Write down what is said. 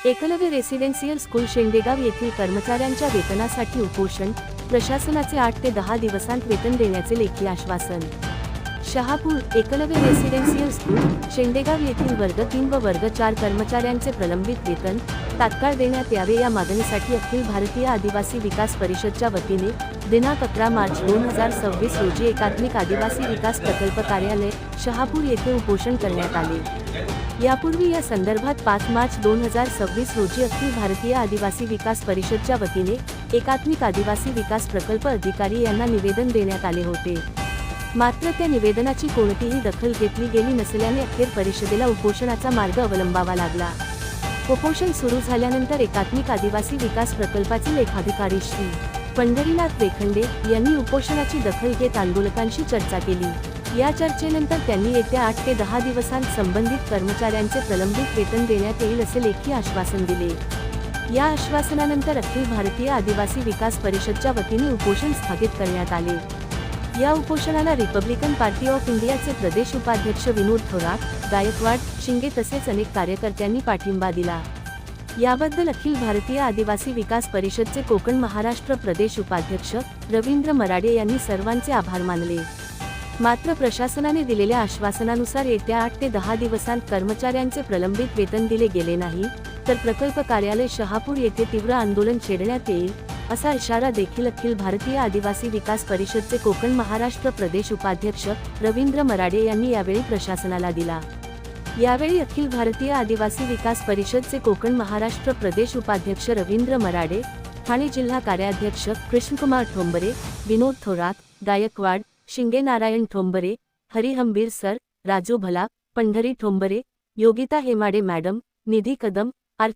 Eklavya residential school शेंडेगाव येथील कर्मचाऱ्यांच्या वेतनासाठी उपोषण, प्रशासनाचे 8 ते 10 दिवसांत वेतन देण्याचे लेखी आश्वासन। शहापूर एकलव्य रेसिडेन्शियल स्कूल शेंडेगाव येथील वर्ग 3 व वर्ग 4 कर्मचाऱ्यांचे प्रलंबित वेतन तात्काळ देण्यात यावे या मागणीसाठी अखिल भारतीय आदिवासी विकास परिषदच्या वतीने दिनांक 11 मार्च 2026 रोजी एकात्मिक आदिवासी विकास प्रकल्प कार्यालय शहापूर येथे उपोषण करण्यात आले। यापूर्वी या संदर्भात 5 मार्च 2026 रोजी अखिल भारतीय आदिवासी विकास परिषदच्या वतीने एकात्मिक आदिवासी विकास प्रकल्प अधिकारी यांना निवेदन देण्यात आले होते। मात्र त्या निवेदनाची कोणतीही दखल घेतली गेली नसल्याने अखेर परिषदेला उपोषणाचा मार्ग अवलंबावा लागला। उपोषण सुरू झाल्यानंतर एकात्मिक आदिवासी विकास प्रकल्पाचे लेखाधिकारी श्री पंढरीनाथ वेखंडे यांनी उपोषणाची दखल घेत आंदोलकांशी चर्चा केली। या चर्चेनंतर त्यांनी येत्या 8 ते 10 दिवसांत संबंधित कर्मचाऱ्यांचे प्रलंबित वेतन देण्यात येईल असे लेखी आश्वासन दिले। या आश्वासनानंतर अखिल भारतीय आदिवासी विकास परिषदच्या वतीने उपोषण स्थगित करण्यात आले। या उपोषणाला रिपब्लिकन पार्टी ऑफ इंडियाचे प्रदेश उपाध्यक्ष विनोद थोरात, गायकवाड, शिंगे तसेच अनेक कार्यकर्त्यांनी पाठिंबा दिला। याबद्दल अखिल भारतीय आदिवासी विकास परिषदचे कोकण महाराष्ट्र प्रदेश उपाध्यक्ष रवींद्र मराडे यांनी सर्वांचे आभार मानले। मात्र प्रशासनाने दिलेल्या आश्वासनानुसार येत्या 8 ते 10 दिवसांत कर्मचाऱ्यांचे प्रलंबित वेतन दिले गेले नाही तर प्रकल्प कार्यालय शहापूर येथे तीव्र आंदोलन छेडण्यात येईल असा इशारा देखील अखिल भारतीय आदिवासी विकास परिषदचे कोकण महाराष्ट्र प्रदेश उपाध्यक्ष रवींद्र मराडे यांनी यावेळी प्रशासनाला दिला। यावेळी अखिल भारतीय आदिवासी विकास परिषदचे कोकण महाराष्ट्र प्रदेश उपाध्यक्ष रवींद्र मराडे, ठाणे जिल्हा कार्याध्यक्ष कृष्णकुमार ठोंबरे, विनोद थोरात, गायकवाड, शिंगे नारायण ठोंबरे, हरिहंबीर सर, राजू भला, पंढरी ठोंबरे, योगिता हेमाडे मॅडम, निधी कदम, आर.